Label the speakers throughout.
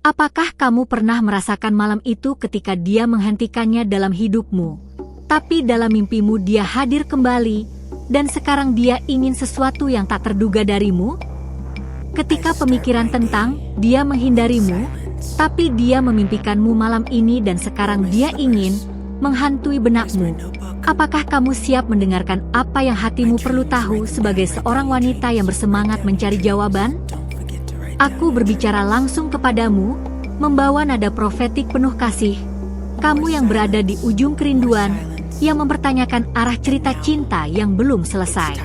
Speaker 1: Apakah kamu pernah merasakan malam itu ketika dia menghentikannya dalam hidupmu, tapi dalam mimpimu dia hadir kembali, dan sekarang dia ingin sesuatu yang tak terduga darimu? Ketika pemikiran tentang dia menghindarimu, tapi dia memimpikanmu malam ini dan sekarang dia ingin menghantui benakmu, apakah kamu siap mendengarkan apa yang hatimu perlu tahu sebagai seorang wanita yang bersemangat mencari jawaban? Aku berbicara langsung kepadamu, membawa nada profetik penuh kasih. Kamu yang berada di ujung kerinduan, yang mempertanyakan arah cerita cinta yang belum selesai.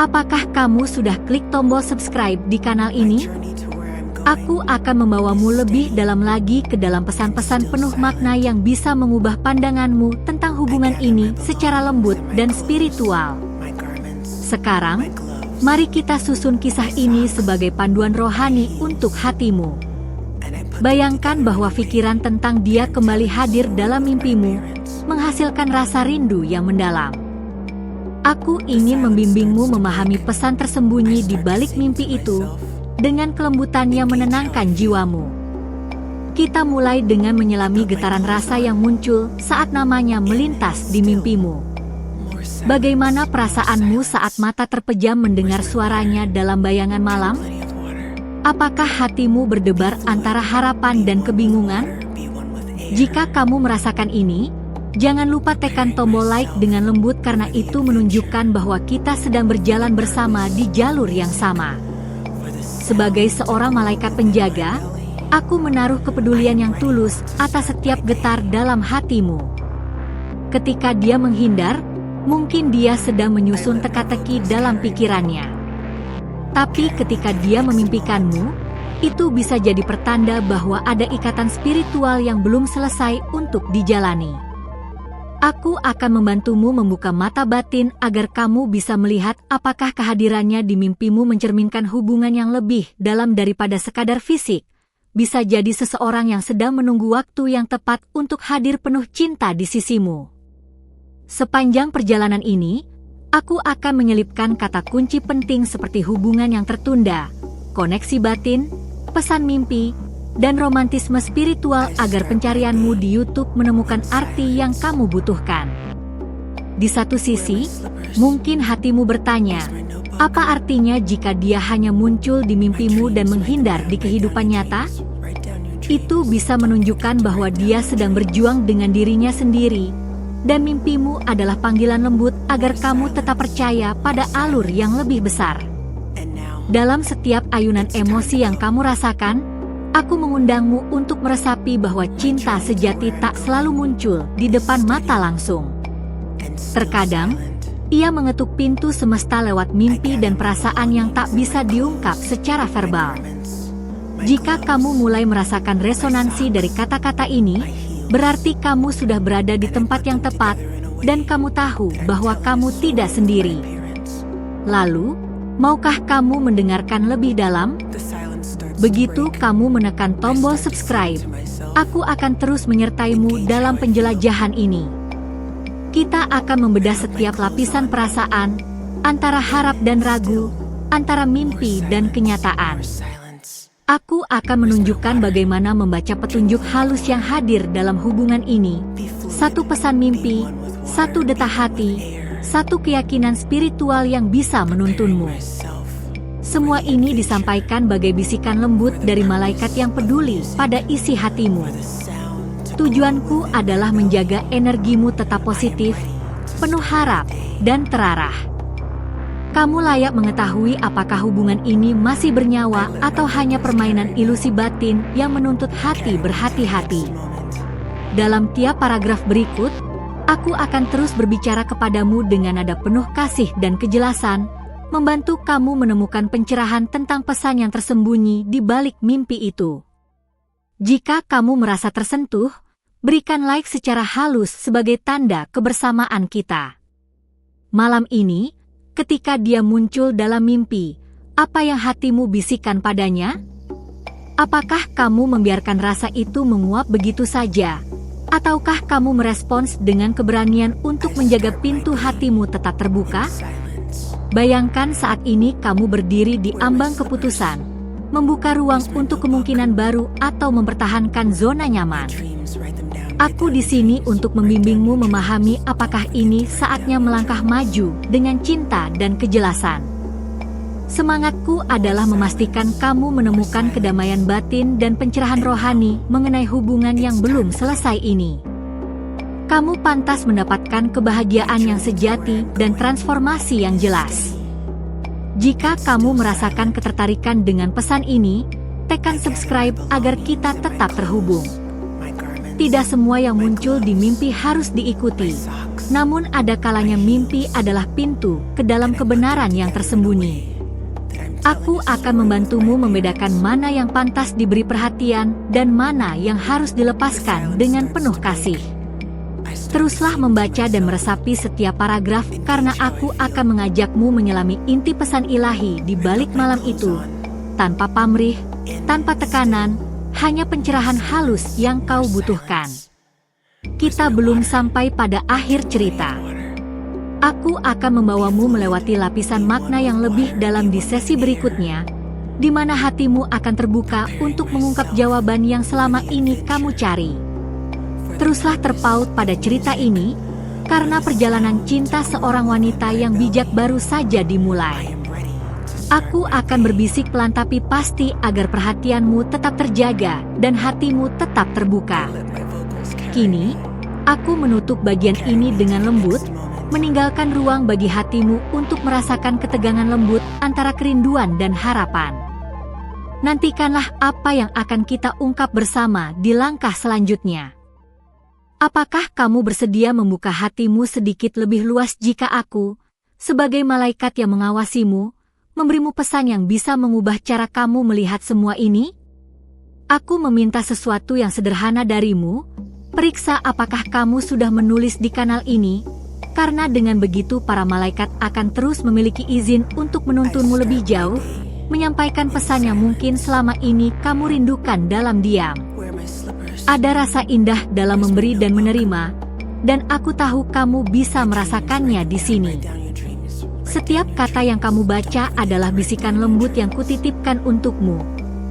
Speaker 1: Apakah kamu sudah klik tombol subscribe di kanal ini? Aku akan membawamu lebih dalam lagi ke dalam pesan-pesan penuh makna yang bisa mengubah pandanganmu tentang hubungan ini secara lembut dan spiritual. Sekarang, mari kita susun kisah ini sebagai panduan rohani untuk hatimu. Bayangkan bahwa pikiran tentang dia kembali hadir dalam mimpimu, menghasilkan rasa rindu yang mendalam. Aku ingin membimbingmu memahami pesan tersembunyi di balik mimpi itu, dengan kelembutan yang menenangkan jiwamu. Kita mulai dengan menyelami getaran rasa yang muncul saat namanya melintas di mimpimu. Bagaimana perasaanmu saat mata terpejam mendengar suaranya dalam bayangan malam? Apakah hatimu berdebar antara harapan dan kebingungan? Jika kamu merasakan ini, jangan lupa tekan tombol like dengan lembut karena itu menunjukkan bahwa kita sedang berjalan bersama di jalur yang sama. Sebagai seorang malaikat penjaga, aku menaruh kepedulian yang tulus atas setiap getar dalam hatimu. Ketika dia menghindar, mungkin dia sedang menyusun teka-teki dalam pikirannya. Tapi ketika dia memimpikanmu, itu bisa jadi pertanda bahwa ada ikatan spiritual yang belum selesai untuk dijalani. Aku akan membantumu membuka mata batin agar kamu bisa melihat apakah kehadirannya di mimpimu mencerminkan hubungan yang lebih dalam daripada sekadar fisik. Bisa jadi seseorang yang sedang menunggu waktu yang tepat untuk hadir penuh cinta di sisimu. Sepanjang perjalanan ini, aku akan menyelipkan kata kunci penting seperti hubungan yang tertunda, koneksi batin, pesan mimpi, dan romantisme spiritual agar pencarianmu di YouTube menemukan arti yang kamu butuhkan. Di satu sisi, mungkin hatimu bertanya, apa artinya jika dia hanya muncul di mimpimu dan menghindar di kehidupan nyata? Itu bisa menunjukkan bahwa dia sedang berjuang dengan dirinya sendiri, dan mimpimu adalah panggilan lembut agar kamu tetap percaya pada alur yang lebih besar. Dalam setiap ayunan emosi yang kamu rasakan, aku mengundangmu untuk meresapi bahwa cinta sejati tak selalu muncul di depan mata langsung. Terkadang, ia mengetuk pintu semesta lewat mimpi dan perasaan yang tak bisa diungkap secara verbal. Jika kamu mulai merasakan resonansi dari kata-kata ini, berarti kamu sudah berada di tempat yang tepat, dan kamu tahu bahwa kamu tidak sendiri. Lalu, maukah kamu mendengarkan lebih dalam? Begitu kamu menekan tombol subscribe, aku akan terus menyertaimu dalam penjelajahan ini. Kita akan membedah setiap lapisan perasaan, antara harap dan ragu, antara mimpi dan kenyataan. Aku akan menunjukkan bagaimana membaca petunjuk halus yang hadir dalam hubungan ini. Satu pesan mimpi, satu detak hati, satu keyakinan spiritual yang bisa menuntunmu. Semua ini disampaikan bagai bisikan lembut dari malaikat yang peduli pada isi hatimu. Tujuanku adalah menjaga energimu tetap positif, penuh harap, dan terarah. Kamu layak mengetahui apakah hubungan ini masih bernyawa atau hanya permainan ilusi batin yang menuntut hati berhati-hati. Dalam tiap paragraf berikut, aku akan terus berbicara kepadamu dengan nada penuh kasih dan kejelasan, membantu kamu menemukan pencerahan tentang pesan yang tersembunyi di balik mimpi itu. Jika kamu merasa tersentuh, berikan like secara halus sebagai tanda kebersamaan kita. Malam ini, ketika dia muncul dalam mimpi, apa yang hatimu bisikan padanya? Apakah kamu membiarkan rasa itu menguap begitu saja? Ataukah kamu merespons dengan keberanian untuk menjaga pintu hatimu tetap terbuka? Bayangkan saat ini kamu berdiri di ambang keputusan, membuka ruang untuk kemungkinan baru atau mempertahankan zona nyaman. Aku di sini untuk membimbingmu memahami apakah ini saatnya melangkah maju dengan cinta dan kejelasan. Semangatku adalah memastikan kamu menemukan kedamaian batin dan pencerahan rohani mengenai hubungan yang belum selesai ini. Kamu pantas mendapatkan kebahagiaan yang sejati dan transformasi yang jelas. Jika kamu merasakan ketertarikan dengan pesan ini, tekan subscribe agar kita tetap terhubung. Tidak semua yang muncul di mimpi harus diikuti, namun ada kalanya mimpi adalah pintu ke dalam kebenaran yang tersembunyi. Aku akan membantumu membedakan mana yang pantas diberi perhatian dan mana yang harus dilepaskan dengan penuh kasih. Teruslah membaca dan meresapi setiap paragraf karena aku akan mengajakmu menyelami inti pesan ilahi di balik malam itu, tanpa pamrih, tanpa tekanan, hanya pencerahan halus yang kau butuhkan. Kita belum sampai pada akhir cerita. Aku akan membawamu melewati lapisan makna yang lebih dalam di sesi berikutnya, di mana hatimu akan terbuka untuk mengungkap jawaban yang selama ini kamu cari. Teruslah terpaut pada cerita ini, karena perjalanan cinta seorang wanita yang bijak baru saja dimulai. Aku akan berbisik pelan tapi pasti agar perhatianmu tetap terjaga dan hatimu tetap terbuka. Kini, aku menutup bagian ini dengan lembut, meninggalkan ruang bagi hatimu untuk merasakan ketegangan lembut antara kerinduan dan harapan. Nantikanlah apa yang akan kita ungkap bersama di langkah selanjutnya. Apakah kamu bersedia membuka hatimu sedikit lebih luas jika aku, sebagai malaikat yang mengawasimu, memberimu pesan yang bisa mengubah cara kamu melihat semua ini? Aku meminta sesuatu yang sederhana darimu, periksa apakah kamu sudah menulis di kanal ini, karena dengan begitu para malaikat akan terus memiliki izin untuk menuntunmu lebih jauh, menyampaikan pesan yang mungkin selama ini kamu rindukan dalam diam. Ada rasa indah dalam memberi dan menerima, dan aku tahu kamu bisa merasakannya di sini. Setiap kata yang kamu baca adalah bisikan lembut yang kutitipkan untukmu,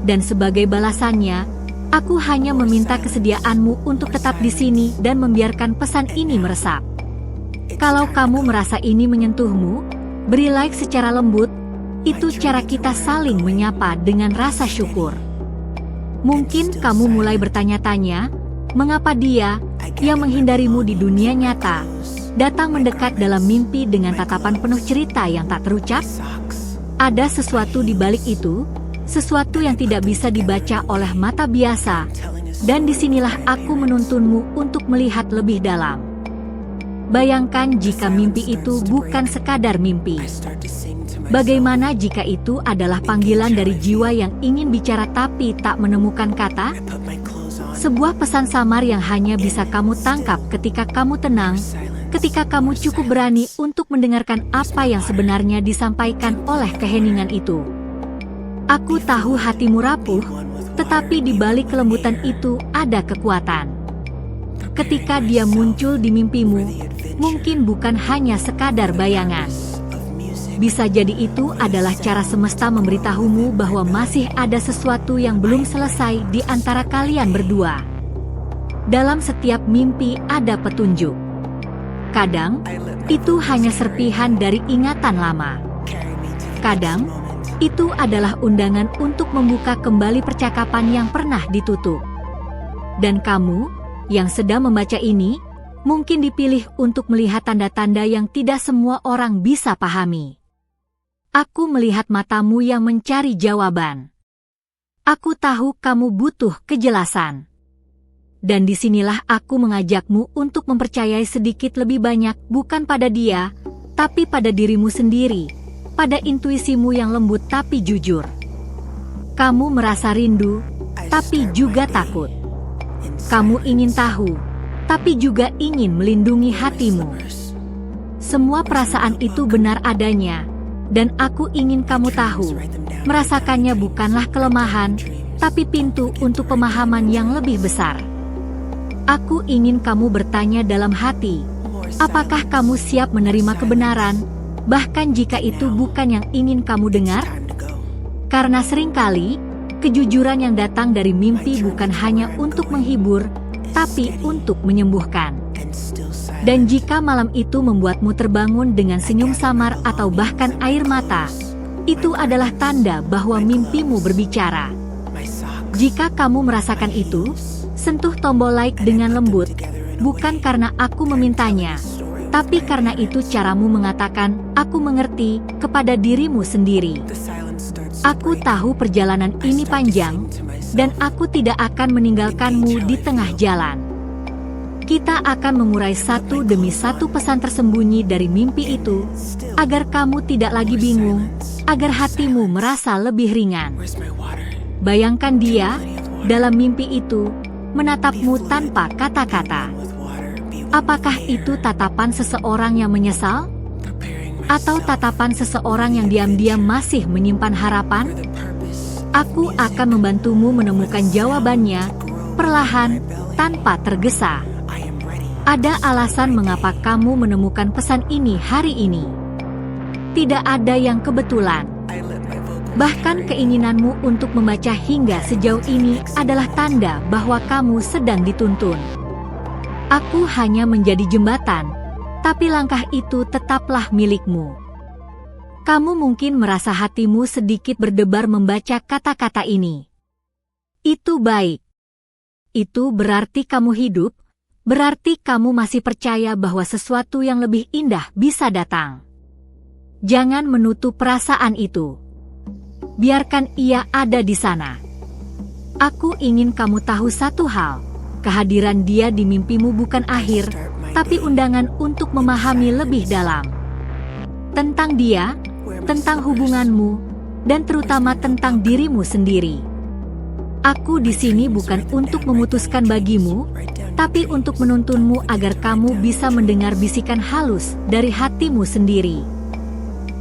Speaker 1: dan sebagai balasannya, aku hanya meminta kesediaanmu untuk tetap di sini dan membiarkan pesan ini meresap. Kalau kamu merasa ini menyentuhmu, beri like secara lembut, itu cara kita saling menyapa dengan rasa syukur. Mungkin kamu mulai bertanya-tanya, mengapa dia, yang menghindarimu di dunia nyata, datang mendekat dalam mimpi dengan tatapan penuh cerita yang tak terucap? Ada sesuatu di balik itu, sesuatu yang tidak bisa dibaca oleh mata biasa, dan disinilah aku menuntunmu untuk melihat lebih dalam. Bayangkan jika mimpi itu bukan sekadar mimpi. Bagaimana jika itu adalah panggilan dari jiwa yang ingin bicara tapi tak menemukan kata? Sebuah pesan samar yang hanya bisa kamu tangkap ketika kamu tenang, ketika kamu cukup berani untuk mendengarkan apa yang sebenarnya disampaikan oleh keheningan itu. Aku tahu hatimu rapuh, tetapi di balik kelembutan itu ada kekuatan. Ketika dia muncul di mimpimu, mungkin bukan hanya sekadar bayangan. Bisa jadi itu adalah cara semesta memberitahumu bahwa masih ada sesuatu yang belum selesai di antara kalian berdua. Dalam setiap mimpi ada petunjuk. Kadang, itu hanya serpihan dari ingatan lama. Kadang, itu adalah undangan untuk membuka kembali percakapan yang pernah ditutup. Dan kamu, yang sedang membaca ini, mungkin dipilih untuk melihat tanda-tanda yang tidak semua orang bisa pahami. Aku melihat matamu yang mencari jawaban. Aku tahu kamu butuh kejelasan. Dan disinilah aku mengajakmu untuk mempercayai sedikit lebih banyak bukan pada dia, tapi pada dirimu sendiri, pada intuisimu yang lembut tapi jujur. Kamu merasa rindu, tapi juga takut. Kamu ingin tahu, tapi juga ingin melindungi hatimu. Semua perasaan itu benar adanya, dan aku ingin kamu tahu, merasakannya bukanlah kelemahan, tapi pintu untuk pemahaman yang lebih besar. Aku ingin kamu bertanya dalam hati, apakah kamu siap menerima kebenaran, bahkan jika itu bukan yang ingin kamu dengar? Karena seringkali, Kejujuran yang datang dari mimpi bukan hanya untuk menghibur, tapi untuk menyembuhkan. Dan jika malam itu membuatmu terbangun dengan senyum samar atau bahkan air mata, itu adalah tanda bahwa mimpimu berbicara. Jika kamu merasakan itu, sentuh tombol like dengan lembut, bukan karena aku memintanya, tapi karena itu caramu mengatakan, "Aku mengerti," kepada dirimu sendiri. Aku tahu perjalanan ini panjang, dan aku tidak akan meninggalkanmu di tengah jalan. Kita akan mengurai satu demi satu pesan tersembunyi dari mimpi itu, agar kamu tidak lagi bingung, agar hatimu merasa lebih ringan. Bayangkan dia, dalam mimpi itu, menatapmu tanpa kata-kata. Apakah itu tatapan seseorang yang menyesal? Atau tatapan seseorang yang diam-diam masih menyimpan harapan? Aku akan membantumu menemukan jawabannya, perlahan, tanpa tergesa. Ada alasan mengapa kamu menemukan pesan ini hari ini. Tidak ada yang kebetulan. Bahkan keinginanmu untuk membaca hingga sejauh ini adalah tanda bahwa kamu sedang dituntun. Aku hanya menjadi jembatan, tapi langkah itu tetaplah milikmu. Kamu mungkin merasa hatimu sedikit berdebar membaca kata-kata ini. Itu baik. Itu berarti kamu hidup, berarti kamu masih percaya bahwa sesuatu yang lebih indah bisa datang. Jangan menutup perasaan itu. Biarkan ia ada di sana. Aku ingin kamu tahu satu hal, kehadiran dia di mimpimu bukan akhir, tapi undangan untuk memahami lebih dalam tentang dia, tentang hubunganmu, dan terutama tentang dirimu sendiri. Aku di sini bukan untuk memutuskan bagimu, tapi untuk menuntunmu agar kamu bisa mendengar bisikan halus dari hatimu sendiri.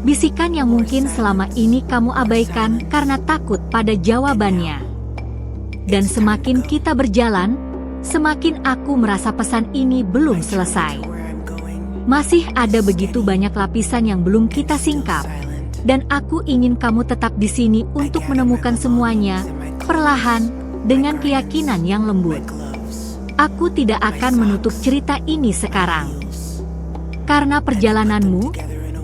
Speaker 1: Bisikan yang mungkin selama ini kamu abaikan karena takut pada jawabannya. Dan semakin kita berjalan, semakin aku merasa pesan ini belum selesai. Masih ada begitu banyak lapisan yang belum kita singkap, dan aku ingin kamu tetap di sini untuk menemukan semuanya, perlahan, dengan keyakinan yang lembut. Aku tidak akan menutup cerita ini sekarang, karena perjalananmu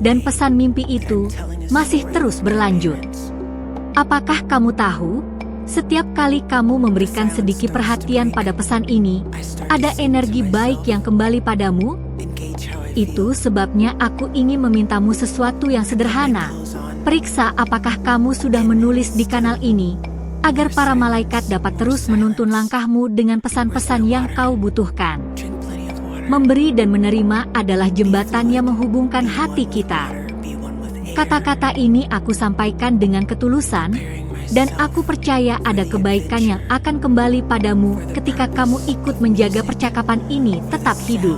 Speaker 1: dan pesan mimpi itu masih terus berlanjut. Apakah kamu tahu? Setiap kali kamu memberikan sedikit perhatian pada pesan ini, ada energi baik yang kembali padamu. Itu sebabnya aku ingin memintamu sesuatu yang sederhana. Periksa apakah kamu sudah menulis di kanal ini, agar para malaikat dapat terus menuntun langkahmu dengan pesan-pesan yang kau butuhkan. Memberi dan menerima adalah jembatan yang menghubungkan hati kita. Kata-kata ini aku sampaikan dengan ketulusan, dan aku percaya ada kebaikan yang akan kembali padamu ketika kamu ikut menjaga percakapan ini tetap hidup.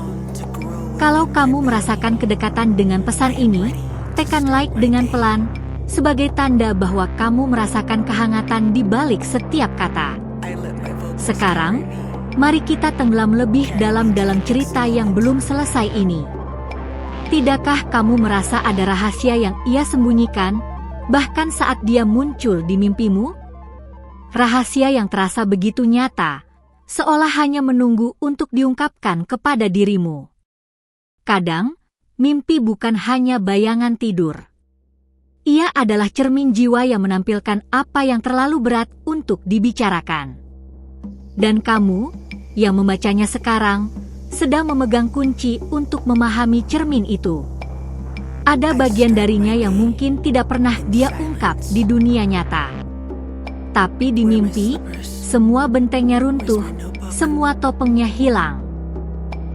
Speaker 1: Kalau kamu merasakan kedekatan dengan pesan ini, tekan like dengan pelan, sebagai tanda bahwa kamu merasakan kehangatan di balik setiap kata. Sekarang, mari kita tenggelam lebih dalam cerita yang belum selesai ini. Tidakkah kamu merasa ada rahasia yang ia sembunyikan, bahkan saat dia muncul di mimpimu? Rahasia yang terasa begitu nyata, seolah hanya menunggu untuk diungkapkan kepada dirimu. Kadang, mimpi bukan hanya bayangan tidur. Ia adalah cermin jiwa yang menampilkan apa yang terlalu berat untuk dibicarakan. Dan kamu, yang membacanya sekarang, sedang memegang kunci untuk memahami cermin itu. Ada bagian darinya yang mungkin tidak pernah dia ungkap di dunia nyata. Tapi di mimpi, semua bentengnya runtuh, semua topengnya hilang.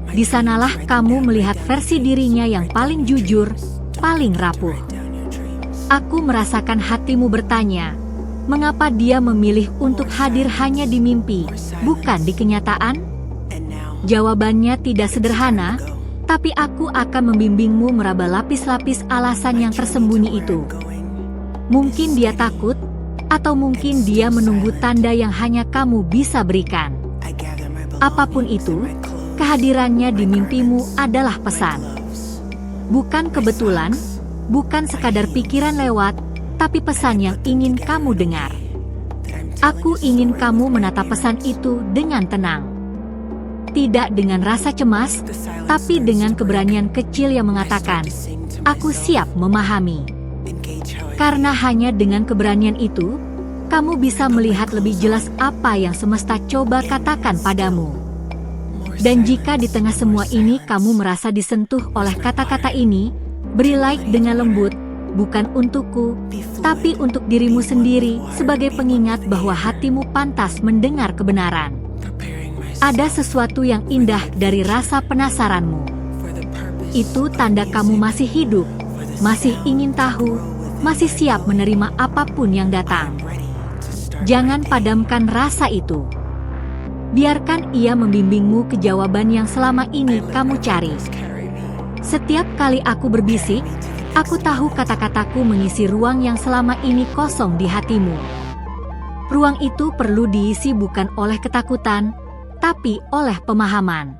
Speaker 1: Di sanalah kamu melihat versi dirinya yang paling jujur, paling rapuh. Aku merasakan hatimu bertanya, mengapa dia memilih untuk hadir hanya di mimpi, bukan di kenyataan? Jawabannya tidak sederhana, tapi aku akan membimbingmu meraba lapis-lapis alasan yang tersembunyi itu. Mungkin dia takut, atau mungkin dia menunggu tanda yang hanya kamu bisa berikan. Apapun itu, kehadirannya di mimpimu adalah pesan. Bukan kebetulan, bukan sekadar pikiran lewat, tapi pesan yang ingin kamu dengar. Aku ingin kamu menatap pesan itu dengan tenang. Tidak dengan rasa cemas, tapi dengan keberanian kecil yang mengatakan, "Aku siap memahami." Karena hanya dengan keberanian itu, kamu bisa melihat lebih jelas apa yang semesta coba katakan padamu. Dan jika di tengah semua ini kamu merasa disentuh oleh kata-kata ini, beri like dengan lembut, bukan untukku, tapi untuk dirimu sendiri sebagai pengingat bahwa hatimu pantas mendengar kebenaran. Ada sesuatu yang indah dari rasa penasaranmu. Itu tanda kamu masih hidup, masih ingin tahu, masih siap menerima apapun yang datang. Jangan padamkan rasa itu. Biarkan ia membimbingmu ke jawaban yang selama ini kamu cari. Setiap kali aku berbisik, aku tahu kata-kataku mengisi ruang yang selama ini kosong di hatimu. Ruang itu perlu diisi bukan oleh ketakutan, tapi oleh pemahaman.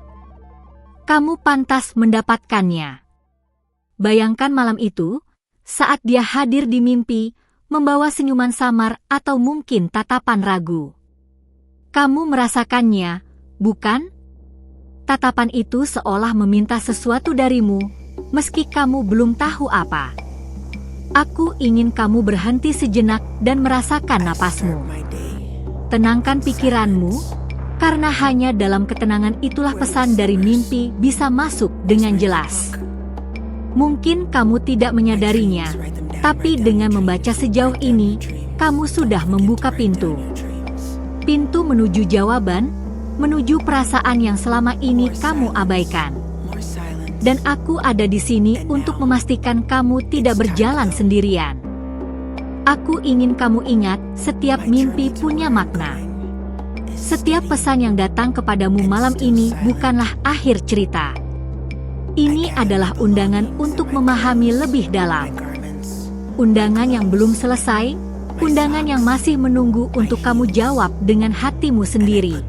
Speaker 1: Kamu pantas mendapatkannya. Bayangkan malam itu, saat dia hadir di mimpi, membawa senyuman samar atau mungkin tatapan ragu. Kamu merasakannya, bukan? Tatapan itu seolah meminta sesuatu darimu, meski kamu belum tahu apa. Aku ingin kamu berhenti sejenak dan merasakan napasmu. Tenangkan pikiranmu, karena hanya dalam ketenangan itulah pesan dari mimpi bisa masuk dengan jelas. Mungkin kamu tidak menyadarinya, tapi dengan membaca sejauh ini, kamu sudah membuka pintu. Pintu menuju jawaban, menuju perasaan yang selama ini kamu abaikan. Dan aku ada di sini untuk memastikan kamu tidak berjalan sendirian. Aku ingin kamu ingat, setiap mimpi punya makna. Setiap pesan yang datang kepadamu malam ini bukanlah akhir cerita. Ini adalah undangan untuk memahami lebih dalam. Undangan yang belum selesai, undangan yang masih menunggu untuk kamu jawab dengan hatimu sendiri.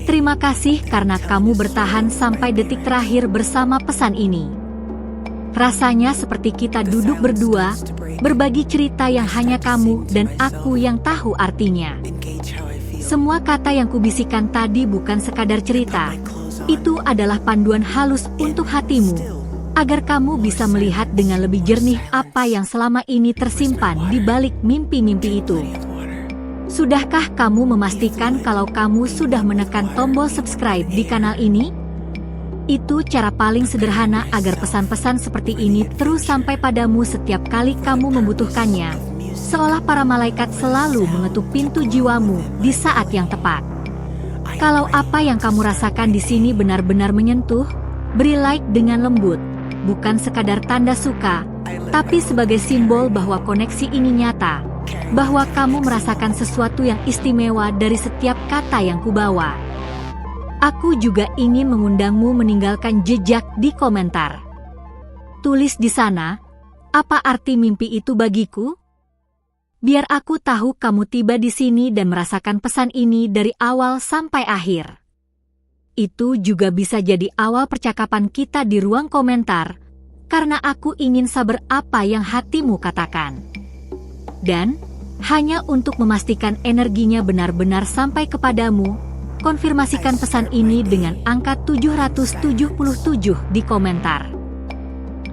Speaker 1: Terima kasih karena kamu bertahan sampai detik terakhir bersama pesan ini. Rasanya seperti kita duduk berdua, berbagi cerita yang hanya kamu dan aku yang tahu artinya. Semua kata yang kubisikkan tadi bukan sekadar cerita. Itu adalah panduan halus untuk hatimu, agar kamu bisa melihat dengan lebih jernih apa yang selama ini tersimpan di balik mimpi-mimpi itu. Sudahkah kamu memastikan kalau kamu sudah menekan tombol subscribe di kanal ini? Itu cara paling sederhana agar pesan-pesan seperti ini terus sampai padamu setiap kali kamu membutuhkannya. Seolah para malaikat selalu mengetuk pintu jiwamu di saat yang tepat. Kalau apa yang kamu rasakan di sini benar-benar menyentuh, beri like dengan lembut, bukan sekadar tanda suka, tapi sebagai simbol bahwa koneksi ini nyata, bahwa kamu merasakan sesuatu yang istimewa dari setiap kata yang kubawa. Aku juga ingin mengundangmu meninggalkan jejak di komentar. Tulis di sana, apa arti mimpi itu bagiku? Biar aku tahu kamu tiba di sini dan merasakan pesan ini dari awal sampai akhir. Itu juga bisa jadi awal percakapan kita di ruang komentar, karena aku ingin saber apa yang hatimu katakan. Dan, hanya untuk memastikan energinya benar-benar sampai kepadamu, konfirmasikan pesan ini dengan angka 777 di komentar.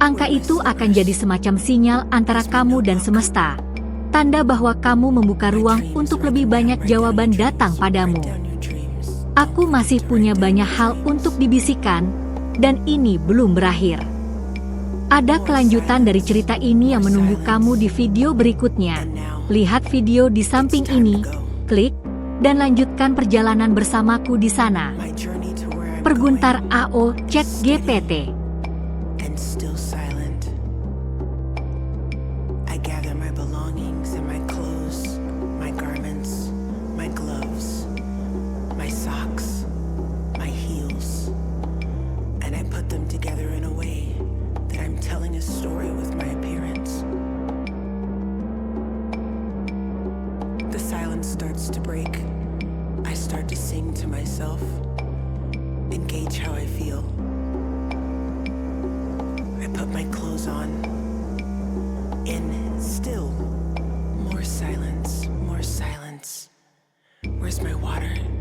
Speaker 1: Angka itu akan jadi semacam sinyal antara kamu dan semesta, tanda bahwa kamu membuka ruang untuk lebih banyak jawaban datang padamu. Aku masih punya banyak hal untuk dibisikkan, dan ini belum berakhir. Ada kelanjutan dari cerita ini yang menunggu kamu di video berikutnya. Lihat video di samping ini, klik, dan lanjutkan perjalanan bersamaku di sana. Perguntar AO Chat GPT.
Speaker 2: Starts to break. I start to sing to myself and gauge how I feel. I put my clothes on, and still more silence, more silence. Where's my water?